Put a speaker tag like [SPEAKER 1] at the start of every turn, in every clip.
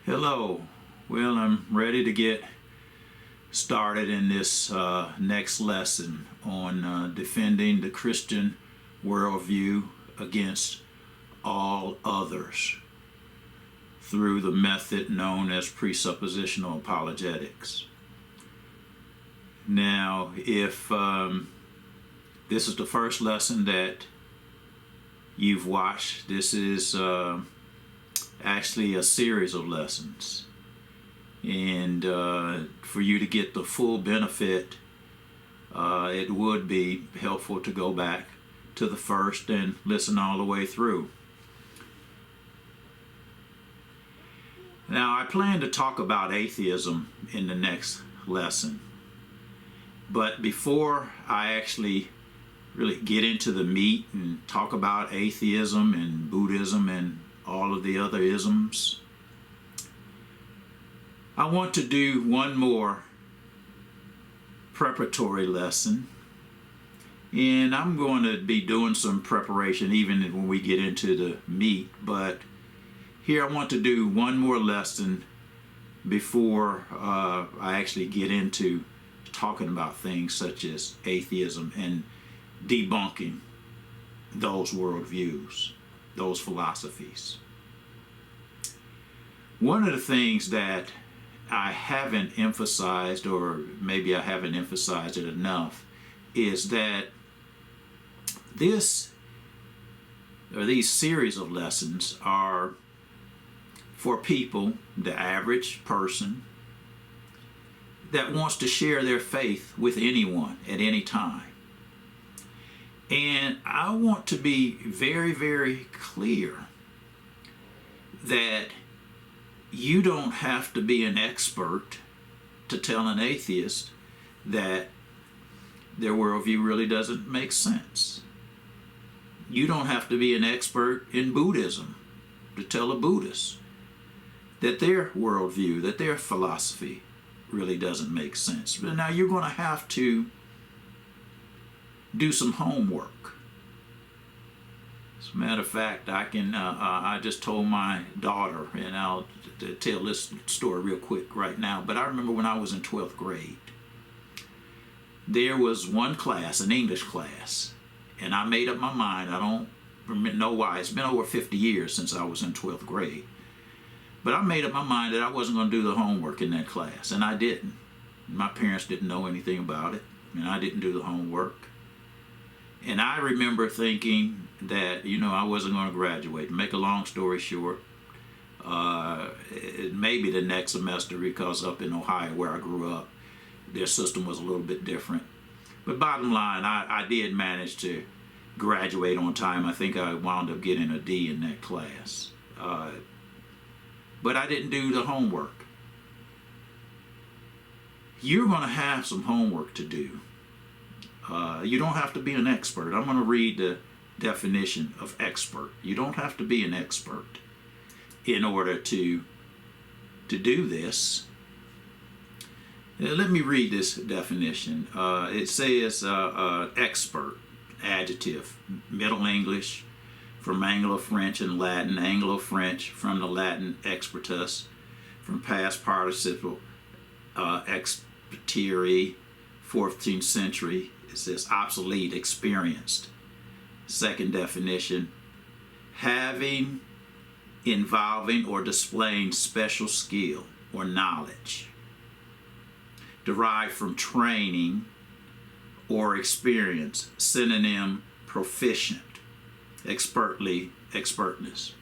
[SPEAKER 1] Hello. Well, I'm ready to get started in this next lesson on defending the Christian worldview against all others through the method known as presuppositional apologetics. Now, if this is the first lesson that you've watched, this is actually a series of lessons, and for you to get the full benefit, it would be helpful to go back to the first and listen all the way through. Now, I plan to talk about atheism in the next lesson, but before I actually really get into the meat and talk about atheism and Buddhism and all of the other isms, I want to do one more preparatory lesson, and I'm going to be doing some preparation even when we get into the meat, but here I want to do one more lesson before I actually get into talking about things such as atheism and debunking those worldviews, those philosophies. One of the things that I haven't emphasized, or maybe I haven't emphasized it enough, is that these series of lessons are for people, the average person, that wants to share their faith with anyone at any time. And I want to be very, very clear that you don't have to be an expert to tell an atheist that their worldview really doesn't make sense. You don't have to be an expert in Buddhism to tell a Buddhist that their worldview, that their philosophy really doesn't make sense. But now you're going to have to do some homework. As a matter of fact, I just told my daughter, and I'll tell this story real quick right now, but I remember when I was in 12th grade, there was one class, an English class, and I made up my mind. I don't know why. It's been over 50 years since I was in 12th grade. But I made up my mind that I wasn't going to do the homework in that class, and I didn't. My parents didn't know anything about it, and I didn't do the homework. And I remember thinking that, I wasn't going to graduate. To make a long story short, maybe the next semester, because up in Ohio where I grew up, their system was a little bit different. But bottom line, I did manage to graduate on time. I think I wound up getting a D in that class. But I didn't do the homework. You're going to have some homework to do. You don't have to be an expert. I'm going to read the definition of expert. You don't have to be an expert in order to do this. Let me read this definition. It says expert, adjective, Middle English, from Anglo-French and Latin, Anglo-French from the Latin expertus, from past participle expertere, 14th century. It says obsolete, experienced. Second definition, having, involving, or displaying special skill or knowledge, derived from training or experience. Synonym, proficient, expertly, expertness.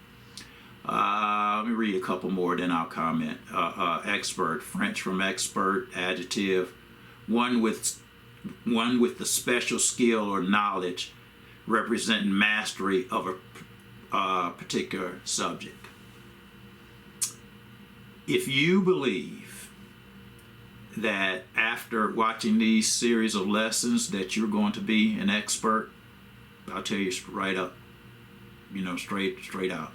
[SPEAKER 1] Let me read a couple more, then I'll comment. Expert, French from expert, adjective, one with the special skill or knowledge representing mastery of a particular subject. If you believe that after watching these series of lessons that you're going to be an expert, I'll tell you right up, straight out,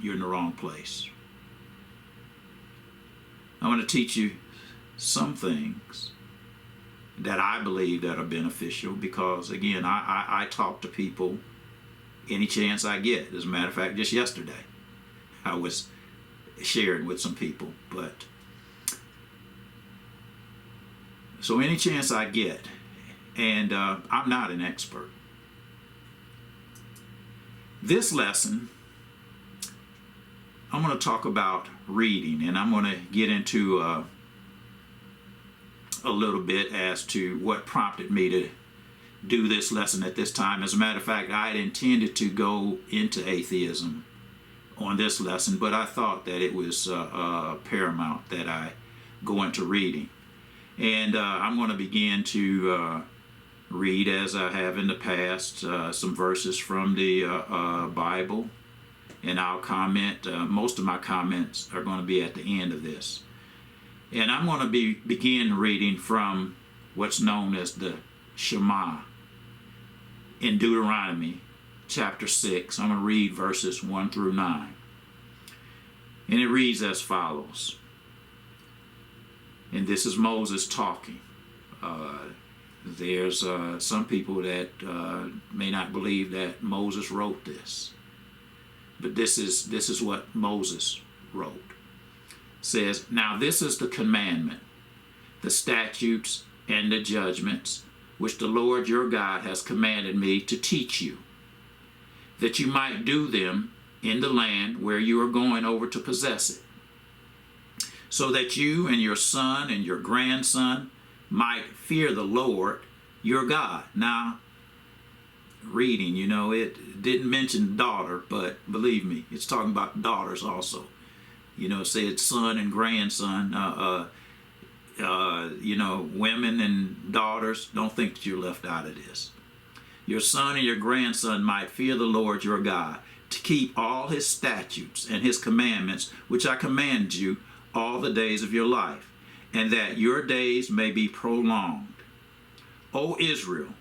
[SPEAKER 1] you're in the wrong place. I'm going to teach you some things that I believe that are beneficial because, again, I talk to people any chance I get. As a matter of fact, just yesterday, I was sharing with some people. But so any chance I get, and I'm not an expert. This lesson, I'm going to talk about reading, and I'm going to get into a little bit as to what prompted me to do this lesson at this time. As a matter of fact, I had intended to go into atheism on this lesson, but I thought that it was paramount that I go into reading. And I'm going to begin to read, as I have in the past, some verses from the Bible, and I'll comment. Most of my comments are going to be at the end of this. And I'm going to begin reading from what's known as the Shema in Deuteronomy chapter 6. I'm going to read verses 1 through 9. And it reads as follows. And this is Moses talking. There's some people that may not believe that Moses wrote this. But this is what Moses wrote. It says, "Now this is the commandment, the statutes and the judgments, which the Lord your God has commanded me to teach you, that you might do them in the land where you are going over to possess it, so that you and your son and your grandson might fear the Lord your God." Now, reading, it didn't mention daughter, but believe me, it's talking about daughters also. It said son and grandson. Women and daughters, don't think that you're left out of this. Your son and your grandson might fear the Lord your God, to keep all his statutes and his commandments, which I command you all the days of your life, and that your days may be prolonged. O Israel,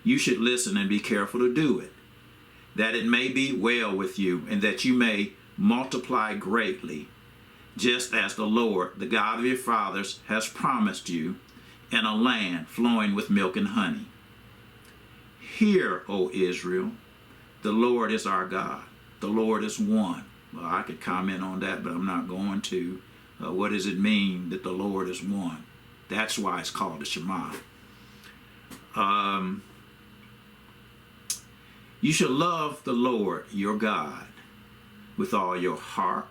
[SPEAKER 1] you should listen and be careful to do it, that it may be well with you, and that you may multiply greatly, just as the Lord, the God of your fathers, has promised you, in a land flowing with milk and honey. Hear, O Israel, the Lord is our God. The Lord is one. Well, I could comment on that, but I'm not going to. What does it mean that the Lord is one? That's why it's called the Shema. You shall love the Lord your God with all your heart,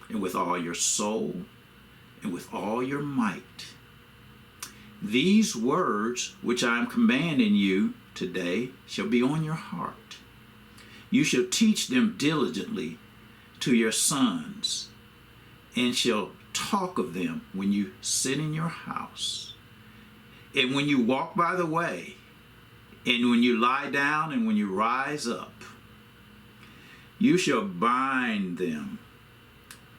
[SPEAKER 1] and with all your soul, and with all your might. These words which I am commanding you today shall be on your heart. You shall teach them diligently to your sons, and shall talk of them when you sit in your house, and when you walk by the way, and when you lie down, and when you rise up. You shall bind them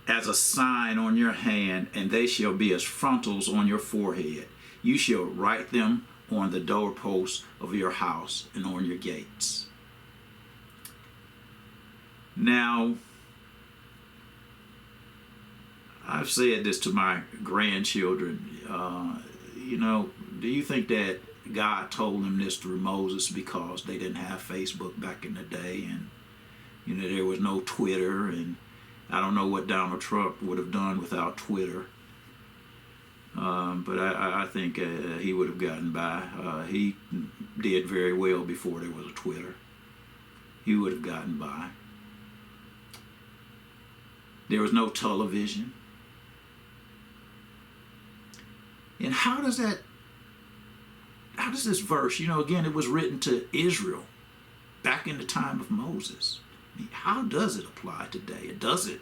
[SPEAKER 1] as a sign on your hand, and they shall be as frontals on your forehead. You shall write them on the doorposts of your house and on your gates. Now, I've said this to my grandchildren. Do you think that God told them this through Moses because they didn't have Facebook back in the day, and there was no Twitter, and I don't know what Donald Trump would have done without Twitter. But I think he would have gotten by. He did very well before there was a Twitter. He would have gotten by. There was no television. And how does this verse, again, it was written to Israel back in the time of Moses. How does it apply today? It doesn't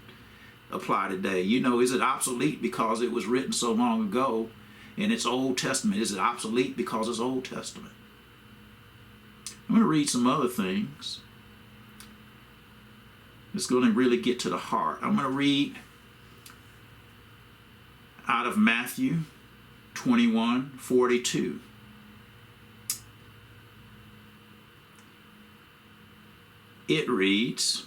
[SPEAKER 1] apply today. Is it obsolete because it was written so long ago and it's Old Testament? Is it obsolete because it's Old Testament? I'm going to read some other things. It's going to really get to the heart. I'm going to read out of Matthew 21:42. It reads,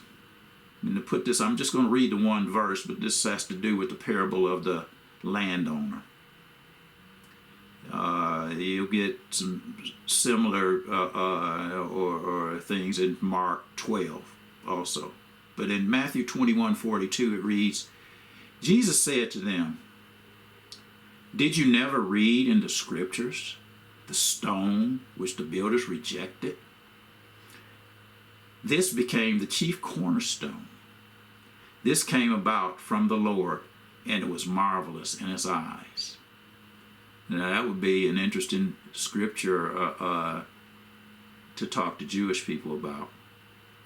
[SPEAKER 1] and to put this, I'm just going to read the one verse, but this has to do with the parable of the landowner. You'll get some similar or things in Mark 12 also. But in Matthew 21:42 it reads, Jesus said to them, "Did you never read in the scriptures the stone which the builders rejected? This became the chief cornerstone. This came about from the Lord, and it was marvelous in his eyes." Now that would be an interesting scripture to talk to Jewish people about,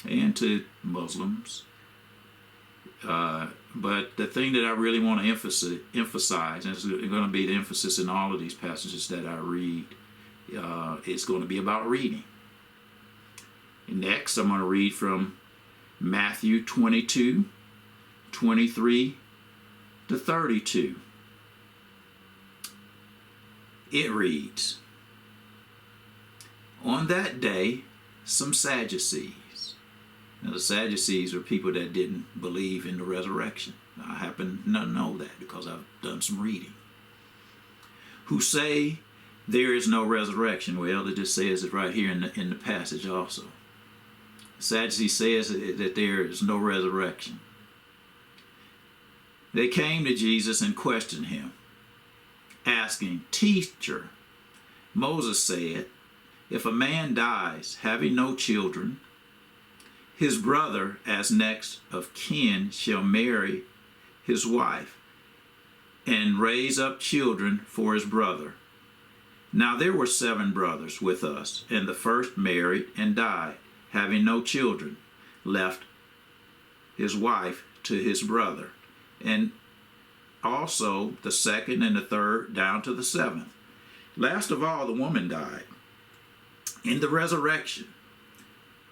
[SPEAKER 1] and to Muslims. But the thing that I really want to emphasize, and it's going to be the emphasis in all of these passages that I read, is going to be about reading. And next, I'm going to read from Matthew 22, 23 to 32. It reads, "On that day, some Sadducees." Now, the Sadducees are people that didn't believe in the resurrection. I happen to know that because I've done some reading. "Who say there is no resurrection." Well, it just says it right here in the passage also. The Sadducees says that there is no resurrection. They came to Jesus and questioned him, asking, "Teacher, Moses said, if a man dies having no children, his brother as next of kin shall marry his wife and raise up children for his brother. Now there were 7 brothers with us, and the first married and died, having no children, left his wife to his brother, and also the second and the third down to the 7th. Last of all, the woman died. In the resurrection,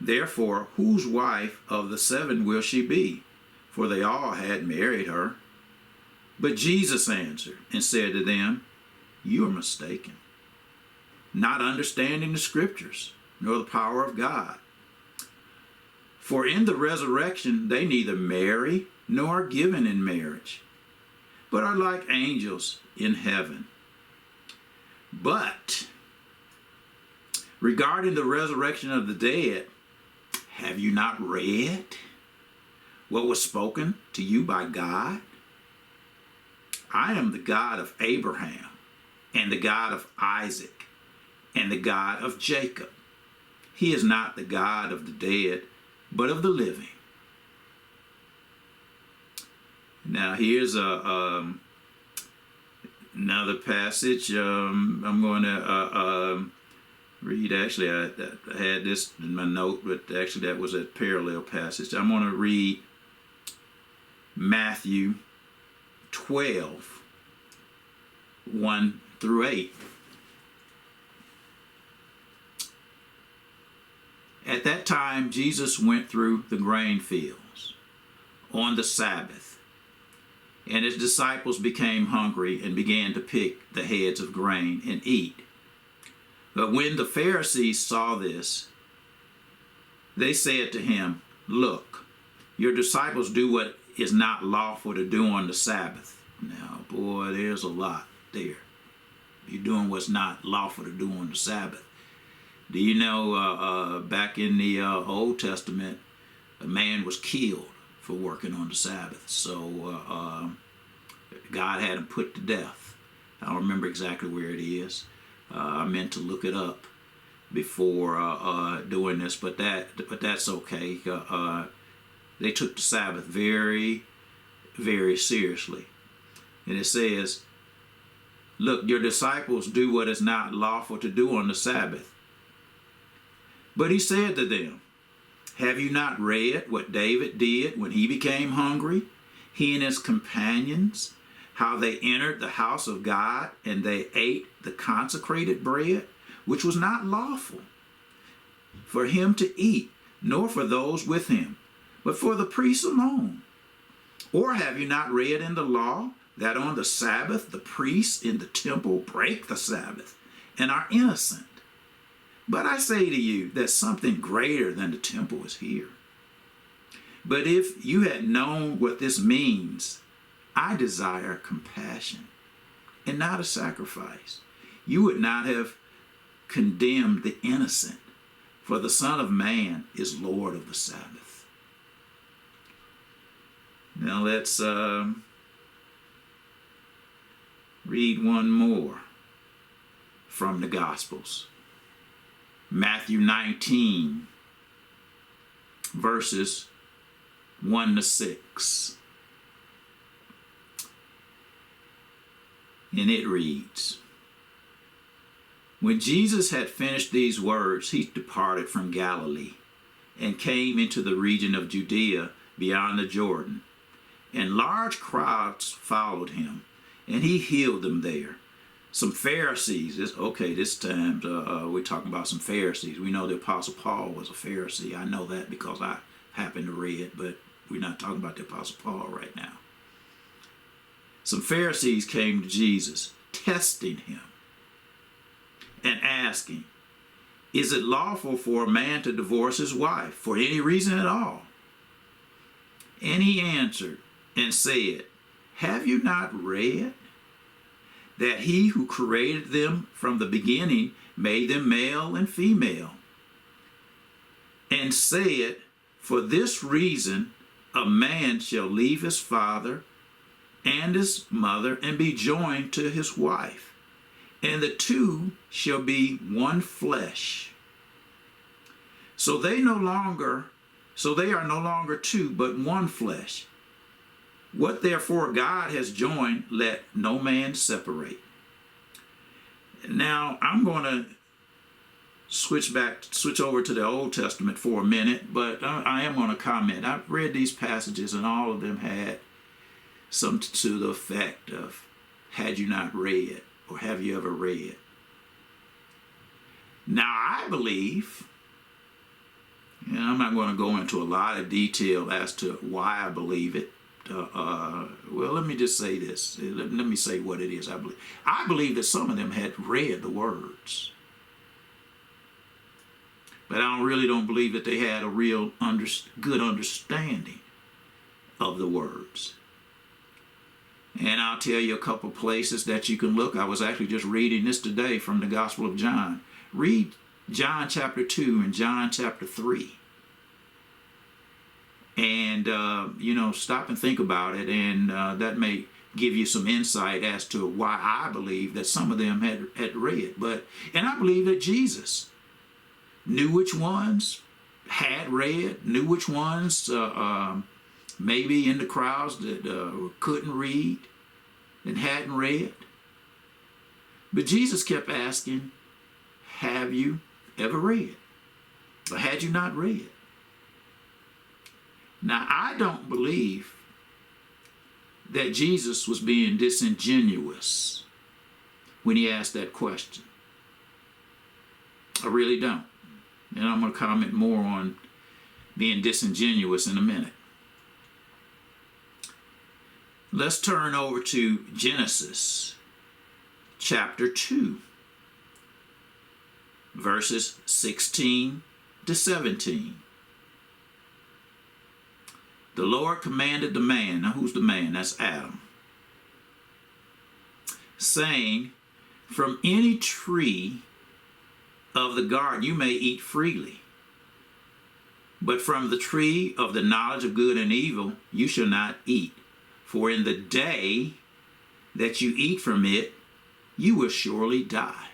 [SPEAKER 1] therefore, whose wife of the 7 will she be? For they all had married her." But Jesus answered and said to them, "You are mistaken, not understanding the scriptures, nor the power of God. For in the resurrection they neither marry nor are given in marriage, but are like angels in heaven. But regarding the resurrection of the dead, have you not read what was spoken to you by God? I am the God of Abraham, and the God of Isaac, and the God of Jacob. He is not the God of the dead, but of the living." Now here's another passage I'm going to read. Actually, I had this in my note, but actually that was a parallel passage. I'm going to read Matthew 12, 1 through 8. "At that time, Jesus went through the grain fields on the Sabbath, and his disciples became hungry and began to pick the heads of grain and eat. But when the Pharisees saw this, they said to him, 'Look, your disciples do what is not lawful to do on the Sabbath.'" Now, boy, there's a lot there. You're doing what's not lawful to do on the Sabbath. Do you know back in the Old Testament, a man was killed for working on the Sabbath. So God had him put to death. I don't remember exactly where it is. I meant to look it up before doing this, but that's okay. They took the Sabbath very, very seriously. And it says, "Look, your disciples do what is not lawful to do on the Sabbath." But he said to them, "Have you not read what David did when he became hungry, he and his companions, how they entered the house of God and they ate the consecrated bread, which was not lawful for him to eat, nor for those with him, but for the priests alone? Or have you not read in the law that on the Sabbath the priests in the temple break the Sabbath and are innocent? But I say to you that something greater than the temple is here. But if you had known what this means, I desire compassion and not a sacrifice, you would not have condemned the innocent, for the Son of Man is Lord of the Sabbath." Now let's Read one more from the Gospels. Matthew 19, verses 1 to 6. And it reads, When Jesus had finished these words, he departed from Galilee and came into the region of Judea beyond the Jordan. And large crowds followed him, and he healed them there. Some Pharisees, this time we're talking about some Pharisees. We know the Apostle Paul was a Pharisee. I know that because I happen to read, but we're not talking about the Apostle Paul right now. Some Pharisees came to Jesus, testing him and asking, Is it lawful for a man to divorce his wife for any reason at all? And he answered and said, Have you not read that he who created them from the beginning made them male and female? And said, For this reason a man shall leave his father and his mother and be joined to his wife, and the two shall be one flesh. So they are no longer two, but one flesh. What therefore God has joined, let no man separate. Now I'm going to switch over to the Old Testament for a minute, but I am going to comment. I've read these passages, and all of them had some to the effect of, had you not read, or have you ever read? Now I believe, and I'm not going to go into a lot of detail as to why I believe it. Well, let me just say this. Let me say what it is I believe. I believe that some of them had read the words, but I really don't believe that they had a real good understanding of the words. And I'll tell you a couple places that you can look. I was actually just reading this today from the Gospel of John. Read John chapter 2 and John chapter 3. And, stop and think about it. And that may give you some insight as to why I believe that some of them had read. And I believe that Jesus knew which ones had read, knew which ones maybe in the crowds that couldn't read and hadn't read. But Jesus kept asking, have you ever read? Or had you not read? Now, I don't believe that Jesus was being disingenuous when he asked that question. I really don't. And I'm going to comment more on being disingenuous in a minute. Let's turn over to Genesis chapter 2, verses 16 to 17. The Lord commanded the man, now who's the man? That's Adam, saying, From any tree of the garden you may eat freely, but from the tree of the knowledge of good and evil you shall not eat. For in the day that you eat from it, you will surely die.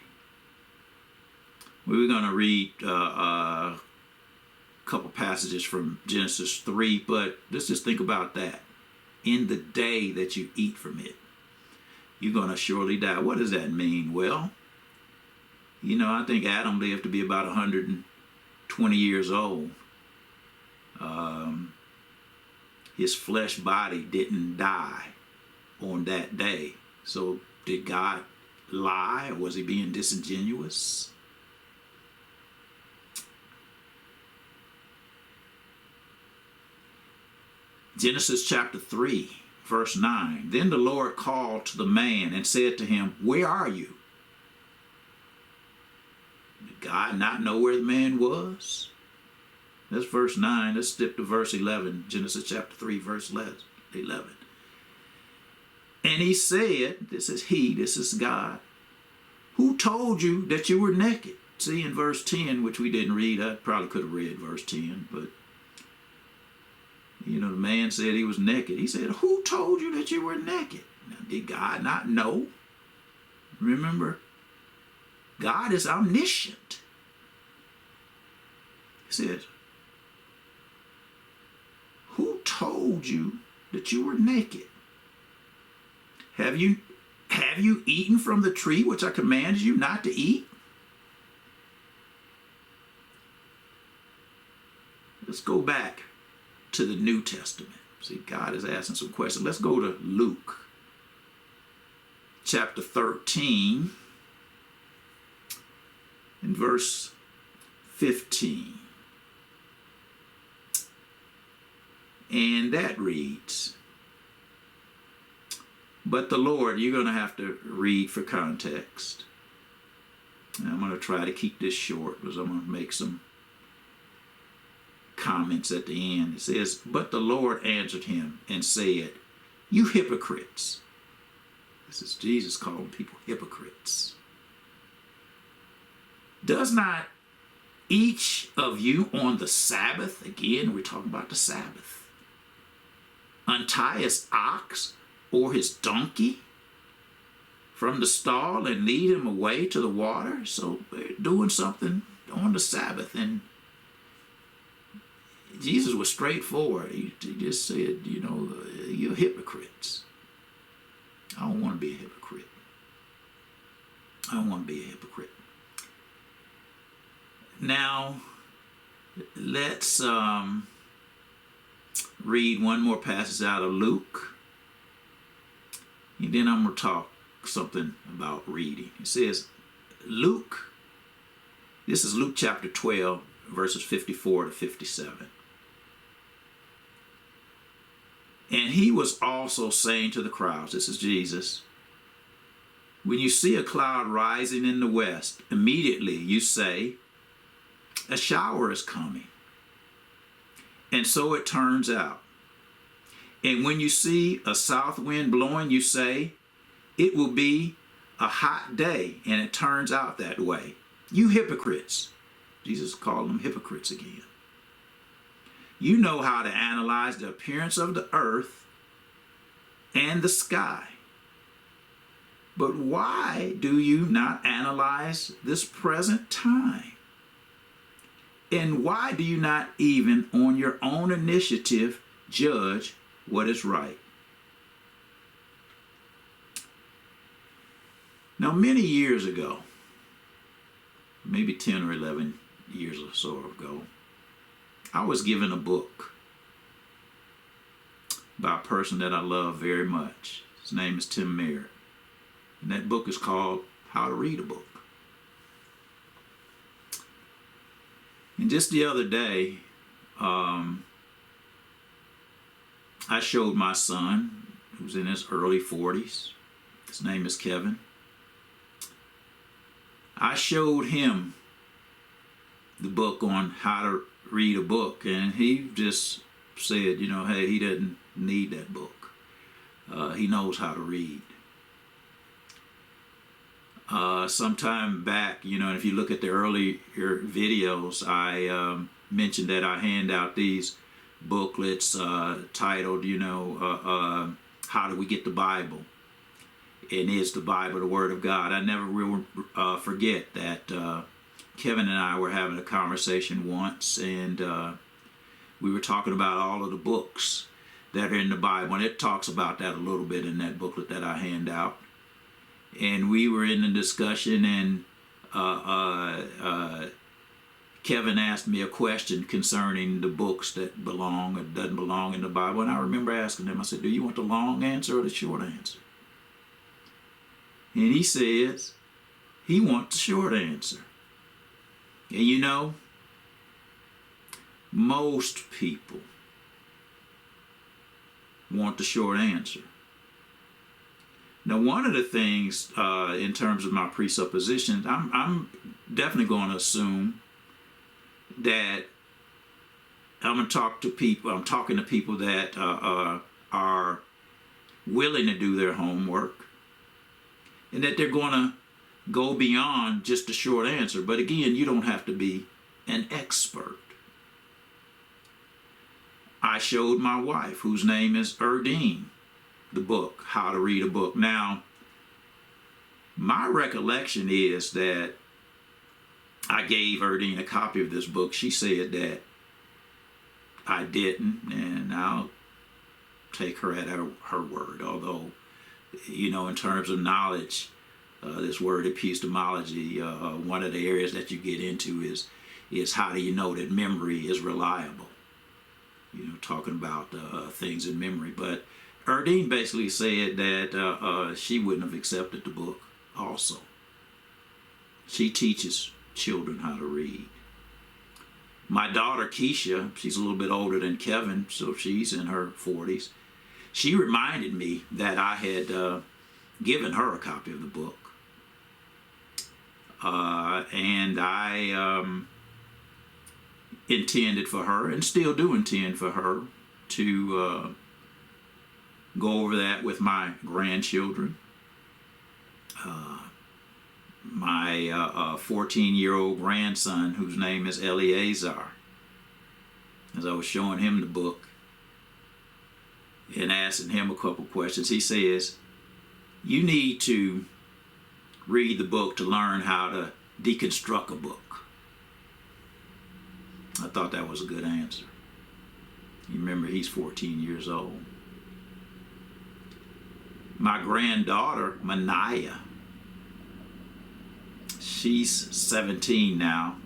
[SPEAKER 1] We're going to read a couple passages from Genesis 3, but let's just think about that. In the day that you eat from it, you're going to surely die. What does that mean? Well, I think Adam lived to be about 120 years old. His flesh body didn't die on that day. So did God lie, or was he being disingenuous? Genesis chapter 3, verse 9. Then the Lord called to the man and said to him, Where are you? Did God not know where the man was? That's verse 9. Let's skip to verse 11. Genesis chapter 3, verse 11. And he said, this is God, who told you that you were naked? See, in verse 10, which we didn't read, I probably could have read verse 10, but the man said he was naked. He said, who told you that you were naked? Now, did God not know Remember, God is omniscient. He says, who told you that you were naked? Have you eaten from the tree which I commanded you not to eat? Let's go back to the New Testament. See, God is asking some questions. Let's go to Luke chapter 13 and verse 15. And that reads, but the Lord, you're going to have to read for context. And I'm going to try to keep this short because I'm going to make some comments at the end. It says, but the Lord answered him and said, you hypocrites. This is Jesus calling people hypocrites. Does not each of you on the Sabbath, again, we're talking about the Sabbath, untie his ox or his donkey from the stall and lead him away to the water? So they're doing something on the Sabbath, and Jesus was straightforward. He just said, you know, you're hypocrites. I don't want to be a hypocrite. I don't want to be a hypocrite. Now, let's read one more passage out of Luke. And then I'm going to talk something about reading. It says, this is Luke chapter 12, verses 54 to 57. And he was also saying to the crowds, this is Jesus, when you see a cloud rising in the west, immediately you say, a shower is coming. And so it turns out. And when you see a south wind blowing, you say, it will be a hot day, and it turns out that way. You hypocrites. Jesus called them hypocrites again. You know how to analyze the appearance of the earth and the sky. But why do you not analyze this present time? And why do you not even on your own initiative judge what is right? Now, many years ago, maybe 10 or 11 years or so ago, I was given a book by a person that I love very much. His name is Tim Merritt. And that book is called How to Read a Book. And just the other day, I showed my son, who's in his early 40s. His name is Kevin. I showed him the book on how to read a book, and he just said, you know, hey, he doesn't need that book. He knows how to read. Sometime back, you know, and if you look at the earlier videos, I mentioned that I hand out these booklets titled, you know, How Do We Get the Bible? And is the Bible the Word of God? I never will forget that Kevin and I were having a conversation once, and we were talking about all of the books that are in the Bible, and it talks about that a little bit in that booklet that I hand out. And we were in a discussion, and Kevin asked me a question concerning the books that belong or doesn't belong in the Bible. And I remember asking him, I said, do you want the long answer or the short answer? And he says he wants the short answer. And you know, most people want the short answer. Now, one of the things in terms of my presuppositions, I'm definitely going to assume that I'm talking to people that are willing to do their homework, and that they're going to go beyond just a short answer. But again, you don't have to be an expert. I showed my wife, whose name is Erdine, the book, How to Read a Book. Now, My recollection is that I gave Erdine a copy of this book. She said that I didn't, and I'll take her at her word. Although, in terms of knowledge, this word epistemology, one of the areas that you get into is how do you know that memory is reliable? Talking about things in memory. But Erdine basically said that she wouldn't have accepted the book also. She teaches children how to read. My daughter Keisha, she's a little bit older than Kevin, so she's in her 40s. She reminded me that I had given her a copy of the book. And I intended for her, and still do intend for her, to go over that with my grandchildren. My 14-year-old grandson, whose name is Eleazar, as I was showing him the book and asking him a couple questions, he says, you need to read the book to learn how to deconstruct a book. I thought that was a good answer. You remember, he's 14 years old. My granddaughter, Manaya, she's 17 now.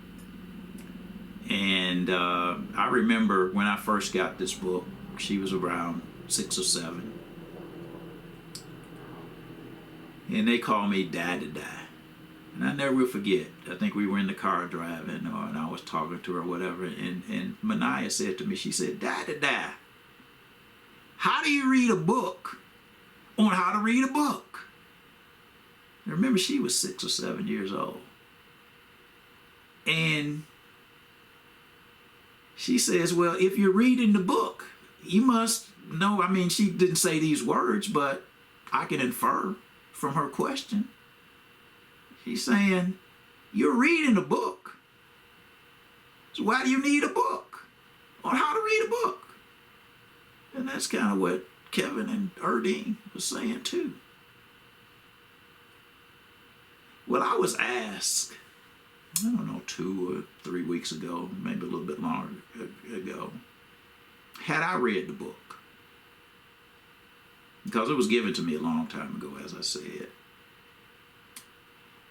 [SPEAKER 1] And I remember when I first got this book, she was around 6 or 7. And they called me Dad. And I never will forget. I think we were in the car driving, and I was talking to her or whatever. And Manaya said to me, she said, Dad, how do you read a book on how to read a book? And remember, she was 6 or 7 years old. And she says, well, if you're reading the book, you must know. I mean, she didn't say these words, but I can infer from her question. She's saying, you're reading a book. So why do you need a book on how to read a book? And that's kind of what Kevin and Erdine was saying too. Well, I was asked, I don't know, 2 or 3 weeks ago, maybe a little bit longer ago, had I read the book? Because it was given to me a long time ago, as I said.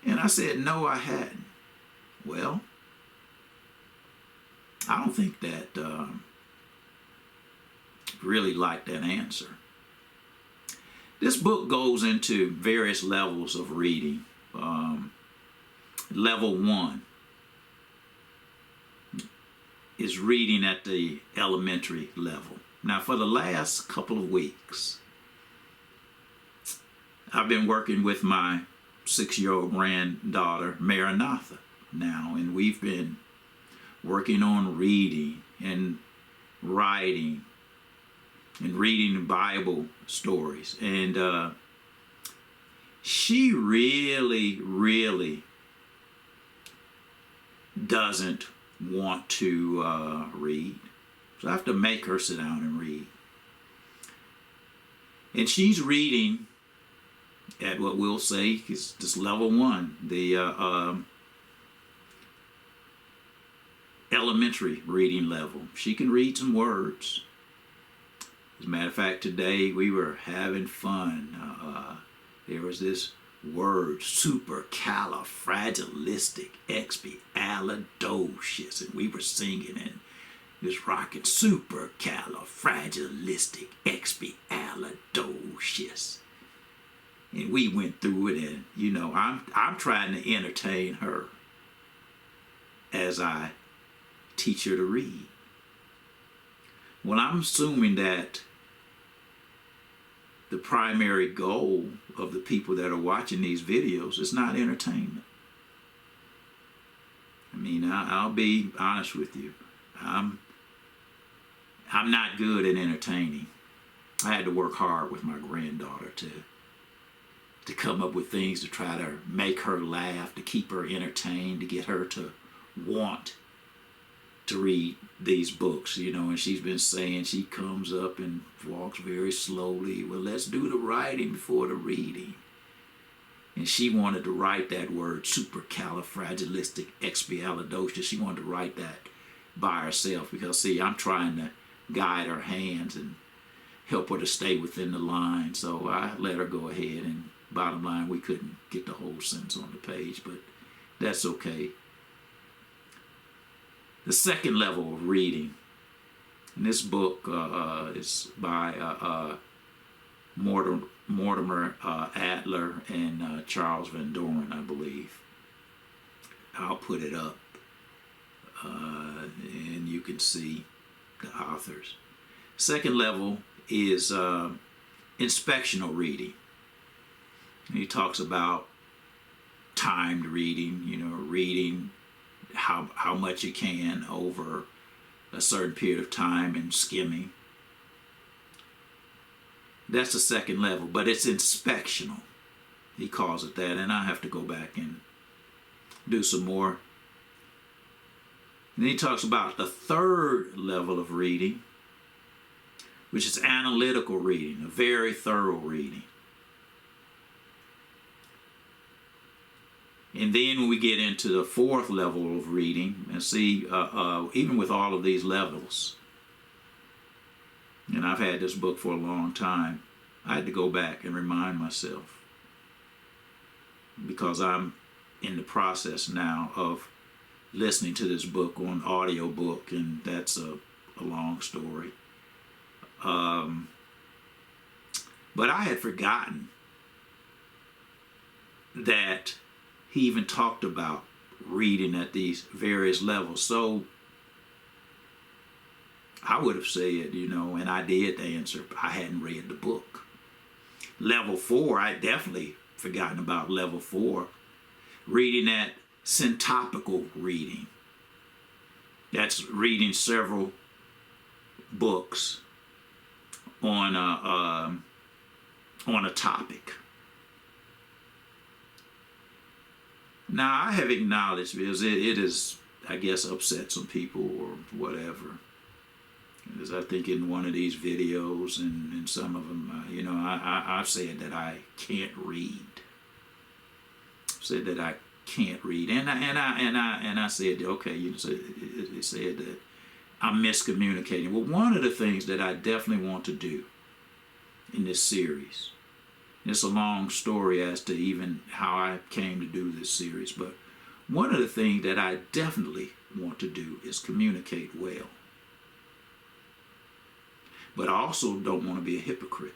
[SPEAKER 1] And I said, no, I hadn't. Well, I don't think that really liked that answer. This book goes into various levels of reading. Level 1 is reading at the elementary level. Now, for the last couple of weeks, I've been working with my 6-year-old granddaughter, Maranatha, now, and we've been working on reading and writing and reading the Bible stories. And she really, really doesn't want to read. So I have to make her sit down and read. And she's reading at what we'll say is just level 1, the elementary reading level. She can read some words. As a matter of fact, today we were having fun. There was this word, supercalifragilisticexpialidocious, and we were singing and just rocking supercalifragilisticexpialidocious. And we went through it, and I'm trying to entertain her as I teach her to read. Well, I'm assuming that the primary goal of the people that are watching these videos is not entertainment. I mean, I'll be honest with you. I'm not good at entertaining. I had to work hard with my granddaughter to come up with things to try to make her laugh, to keep her entertained, to get her to want to read these books, and she's been saying, she comes up and walks very slowly. Well, let's do the writing before the reading. And she wanted to write that word, supercalifragilisticexpialidocious. She wanted to write that by herself because, see, I'm trying to guide her hands and help her to stay within the line. So I let her go ahead, and bottom line, we couldn't get the whole sentence on the page, but that's okay. The second level of reading. And this book is by Mortimer Adler and Charles Van Doren, I believe. I'll put it up, and you can see the authors. Second level is inspectional reading. He talks about timed reading, reading how much you can over a certain period of time and skimming. That's the second level, but it's inspectional. He calls it that, and I have to go back and do some more. And then he talks about the third level of reading, which is analytical reading, a very thorough reading. And then when we get into the fourth level of reading, and see, even with all of these levels, and I've had this book for a long time, I had to go back and remind myself, because I'm in the process now of listening to this book on audiobook, and that's a long story. But I had forgotten that he even talked about reading at these various levels. So I would have said, and I did answer, I hadn't read the book. Level 4, I definitely forgotten about level 4. Reading at syntopical reading. That's reading several books on a topic. Now, I have acknowledged, because it is, I guess, upset some people or whatever. Because I think in one of these videos and some of them, I've said that I can't read. I've said that I can't read, and I said, okay, it said that I'm miscommunicating. Well, one of the things that I definitely want to do in this series, it's a long story as to even how I came to do this series, but one of the things that I definitely want to do is communicate well. But I also don't want to be a hypocrite.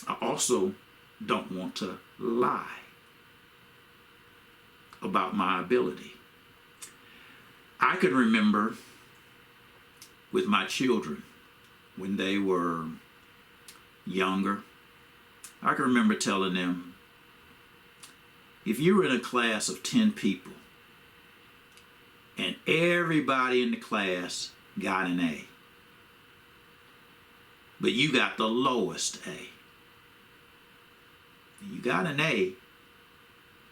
[SPEAKER 1] I also don't want to lie about my ability. I can remember with my children when they were younger, I can remember telling them, if you were in a class of 10 people and everybody in the class got an A, but you got the lowest A. You got an A,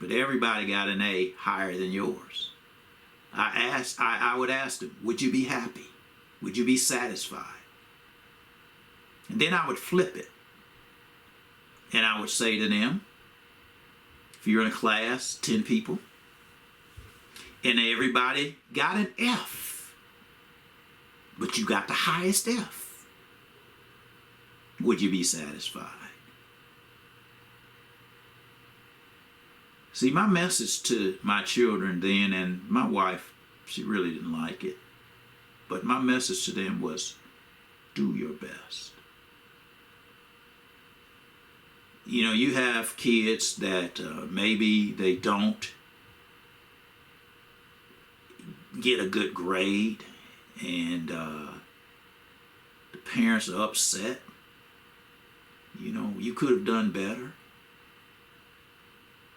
[SPEAKER 1] but everybody got an A higher than yours. I would ask them, would you be happy? Would you be satisfied? And then I would flip it. And I would say to them, if you're in a class, 10 people, and everybody got an F, but you got the highest F, would you be satisfied? See, my message to my children then, and my wife, she really didn't like it, but my message to them was, do your best. You have kids that maybe they don't get a good grade, and the parents are upset. You could have done better.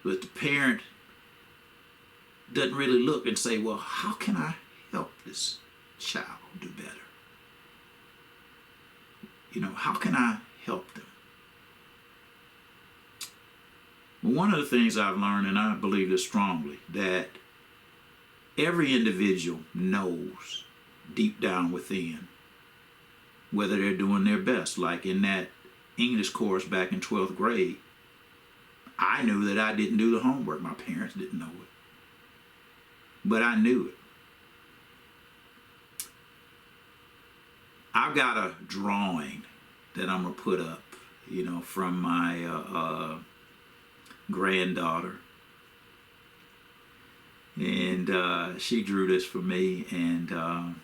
[SPEAKER 1] But the parent doesn't really look and say, well, how can I help this child do better? How can I help them? Well, one of the things I've learned, and I believe this strongly, that every individual knows deep down within whether they're doing their best. Like in that English course back in 12th grade, I knew that I didn't do the homework. My parents didn't know it. But I knew it. I've got a drawing that I'm going to put up, from my granddaughter. And she drew this for me. And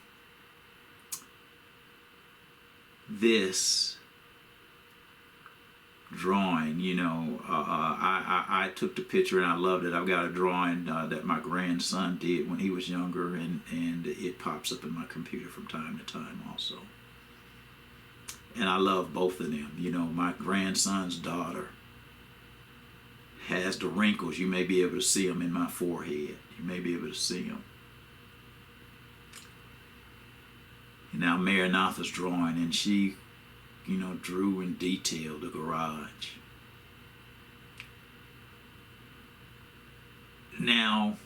[SPEAKER 1] this drawing, I took the picture and I loved it. I've got a drawing that my grandson did when he was younger, and it pops up in my computer from time to time also. And I love both of them. My grandson's daughter has the wrinkles. You may be able to see them in my forehead. You may be able to see them. And now Maranatha's drawing, and she drew in detail the garage. Now,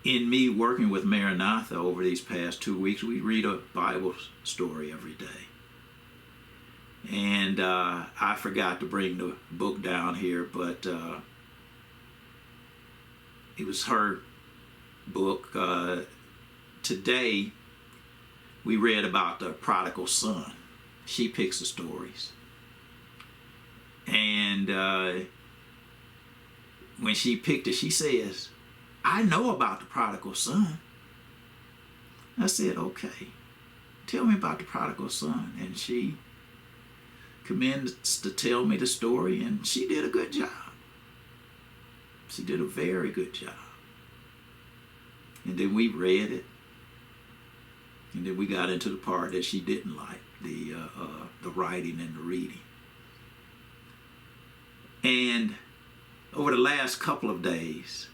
[SPEAKER 1] in me working with Maranatha over these past 2 weeks, we read a Bible story every day. And I forgot to bring the book down here, but it was her book. Today, we read about the prodigal son. She picks the stories. And when she picked it, she says, I know about the prodigal son. I said, okay, tell me about the prodigal son. And she commends to tell me the story, and she did a good job. She did a very good job. And then we read it. And then we got into the part that she didn't like, the writing and the reading. And over the last couple of days,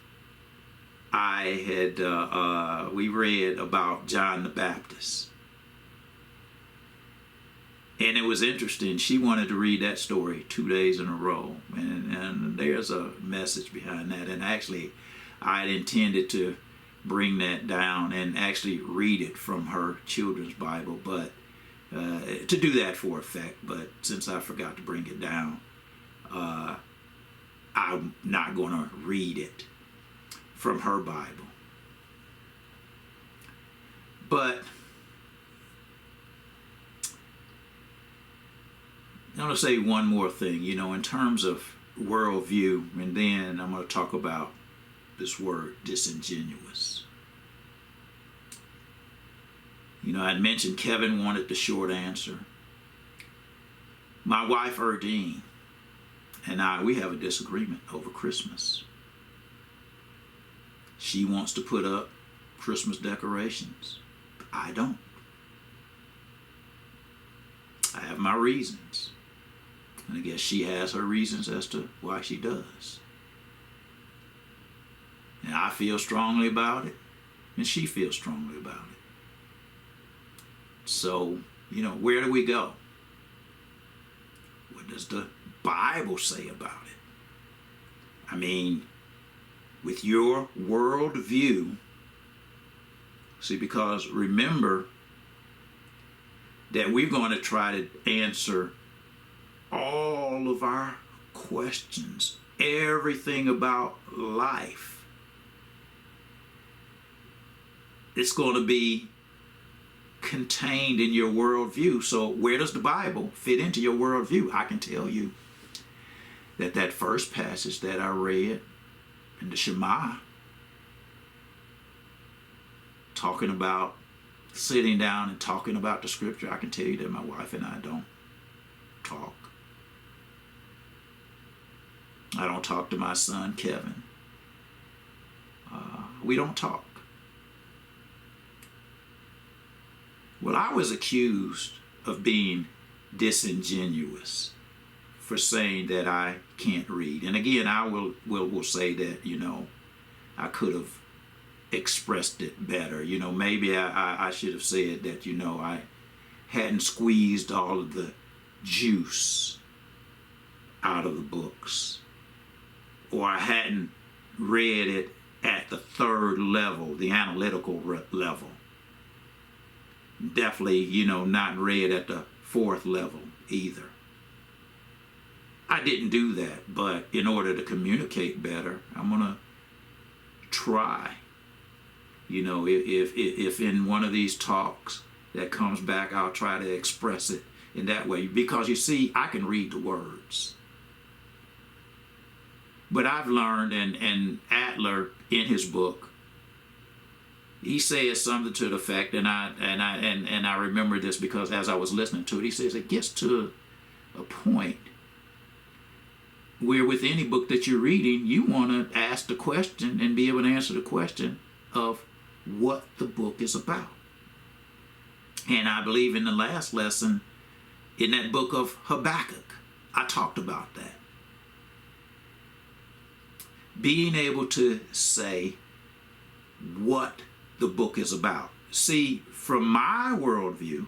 [SPEAKER 1] we read about John the Baptist. And it was interesting. She wanted to read that story 2 days in a row. And there's a message behind that. And actually, I had intended to bring that down and actually read it from her children's Bible, but to do that for effect. But since I forgot to bring it down, I'm not going to read it from her Bible. But I'm going to say one more thing, in terms of worldview, and then I'm going to talk about this word disingenuous. I'd mentioned Kevin wanted the short answer. My wife Erdine and I, we have a disagreement over Christmas. She wants to put up Christmas decorations. I don't. I have my reasons. And I guess she has her reasons as to why she does. And I feel strongly about it, and she feels strongly about it. So, where do we go? What does the Bible say about it? I mean, with your worldview, see, because remember that we're going to try to answer all of our questions, everything about life. It's going to be contained in your worldview. So where does the Bible fit into your worldview? I can tell you that first passage that I read in the Shema, talking about sitting down and talking about the scripture, I can tell you that my wife and I don't talk. I don't talk to my son, Kevin. We don't talk. Well, I was accused of being disingenuous for saying that I can't read. And again, I will say that, I could have expressed it better. Maybe I should have said that, I hadn't squeezed all of the juice out of the books. Or I hadn't read it at the third level, the analytical level. Definitely, not read at the fourth level either. I didn't do that, but in order to communicate better, I'm going to try. You know, if in one of these talks that comes back, I'll try to express it in that way. Because you see, I can read the words. But I've learned, and Adler in his book, he says something to the effect, and I remember this because as I was listening to it, he says it gets to a point where with any book that you're reading, you want to ask the question and be able to answer the question of what the book is about. And I believe in the last lesson, in that book of Habakkuk, I talked about that. Being able to say what the book is about. See, from my worldview,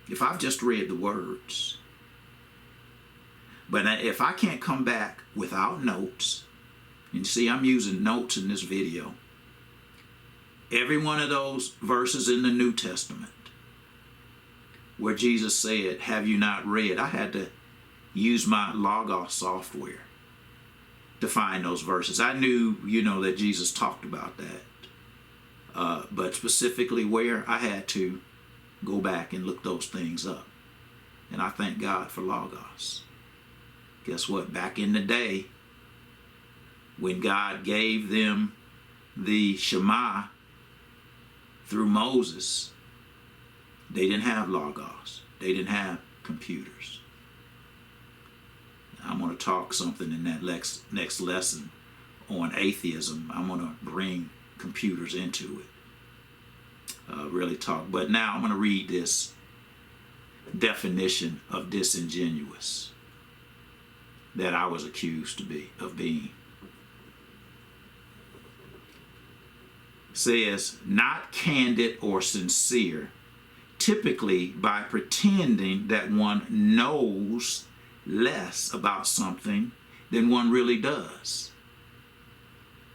[SPEAKER 1] if I've just read the words, but if I can't come back without notes, and see, I'm using notes in this video, every one of those verses in the New Testament where Jesus said, have you not read? I had to use my Logos software to find those verses. I knew, that Jesus talked about that. But specifically where, I had to go back and look those things up. And I thank God for Logos. Guess what? Back in the day, when God gave them the Shema through Moses, they didn't have Logos. They didn't have computers. I'm going to talk something in that next lesson on atheism. I'm going to bring computers into it. Really talk. But now I'm going to read this definition of disingenuous that I was accused of being. It says, not candid or sincere, typically by pretending that one knows less about something than one really does.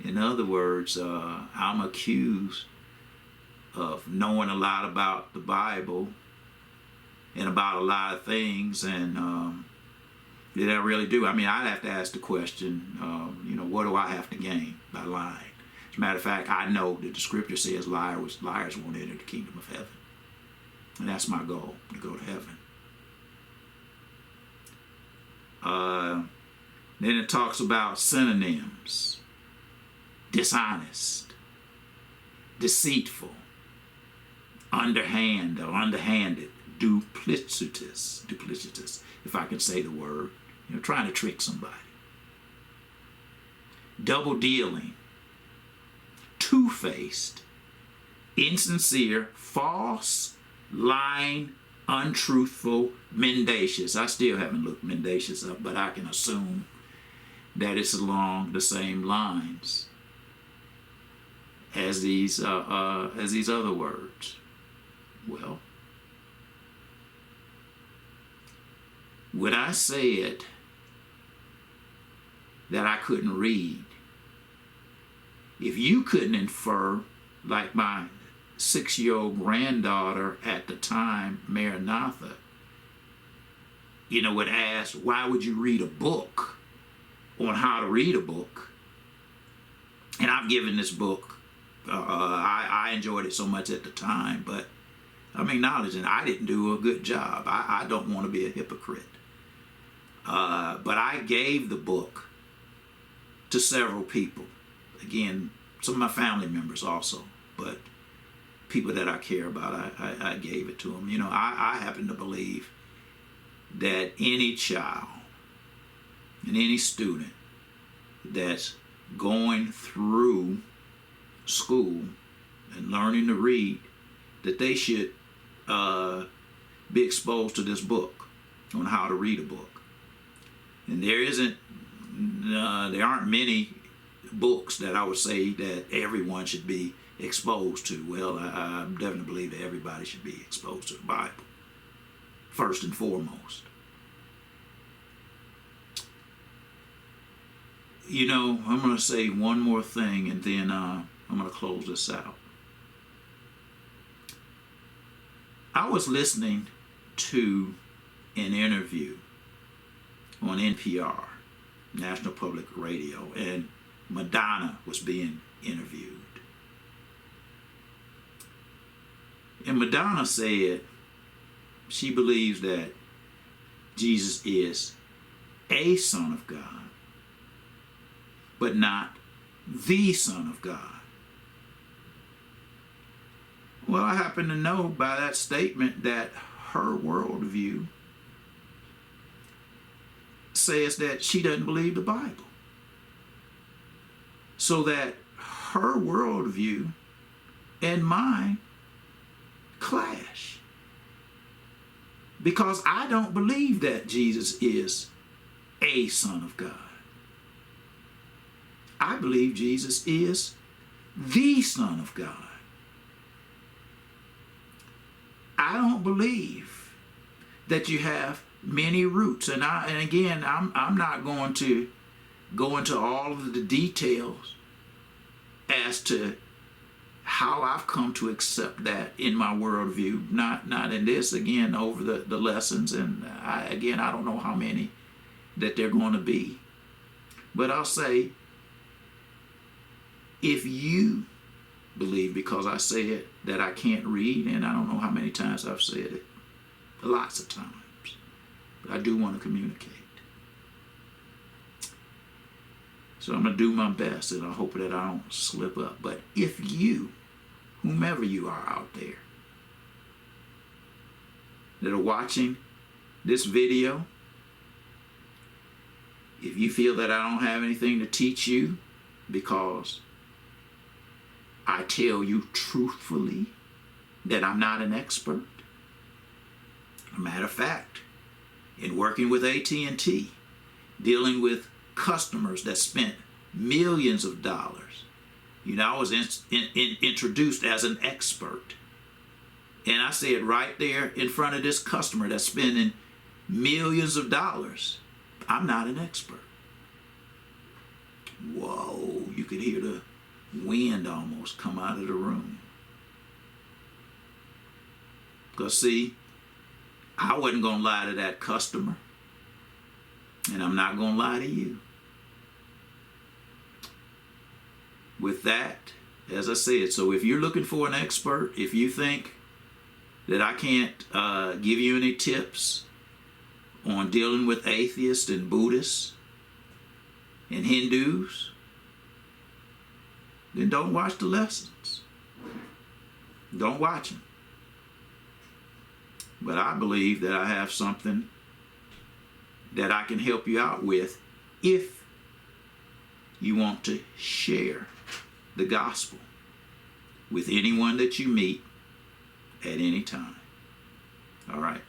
[SPEAKER 1] In other words, I'm accused of knowing a lot about the Bible and about a lot of things, and did I really do? I mean, I'd have to ask the question, what do I have to gain by lying? As a matter of fact, I know that the scripture says liars won't enter the kingdom of heaven. And that's my goal, to go to heaven. Then it talks about synonyms: dishonest, deceitful, underhand or underhanded, duplicitous, if I can say the word, trying to trick somebody. Double dealing, two-faced, insincere, false, lying, untruthful, mendacious. I still haven't looked mendacious up, but I can assume that it's along the same lines as these other words. Well, when I said that I couldn't read, if you couldn't infer, like my 6-year-old granddaughter at the time, Maranatha, would ask, why would you read a book on how to read a book? And I've given this book, I enjoyed it so much at the time, but I'm acknowledging I didn't do a good job. I don't want to be a hypocrite. But I gave the book to several people. Again, some of my family members also, but people that I care about, I gave it to them. I happen to believe that any child and any student that's going through school and learning to read, that they should be exposed to this book on how to read a book. And there aren't many books that I would say that everyone should be exposed to. Well, I definitely believe that everybody should be exposed to the Bible, first and foremost. I'm going to say one more thing, and then I'm going to close this out. I was listening to an interview on NPR, National Public Radio, and Madonna was being interviewed. And Madonna said she believes that Jesus is a Son of God, but not the Son of God. Well, I happen to know by that statement that her worldview says that she doesn't believe the Bible. So that her worldview and mine clash. Because I don't believe that Jesus is a Son of God. I believe Jesus is the Son of God. I don't believe that you have many roots. And again, I'm not going to go into all of the details as to how I've come to accept that in my worldview. Not in this, again, over the lessons. And I don't know how many that they're going to be. But I'll say, if you believe, because I said that I can't read, and I don't know how many times I've said it, lots of times, but I do want to communicate. So I'm going to do my best, and I hope that I don't slip up. But if you, whomever you are out there, that are watching this video, if you feel that I don't have anything to teach you because I tell you truthfully that I'm not an expert. As a matter of fact, in working with AT&T, dealing with customers that spent millions of dollars, I was introduced as an expert. And I said right there in front of this customer that's spending millions of dollars, I'm not an expert. Whoa, you could hear the wind almost come out of the room. Because see, I wasn't going to lie to that customer. And I'm not going to lie to you. With that, as I said, so if you're looking for an expert, if you think that I can't give you any tips on dealing with atheists and Buddhists and Hindus, then don't watch the lessons. Don't watch them. But I believe that I have something that I can help you out with if you want to share the gospel with anyone that you meet at any time. All right.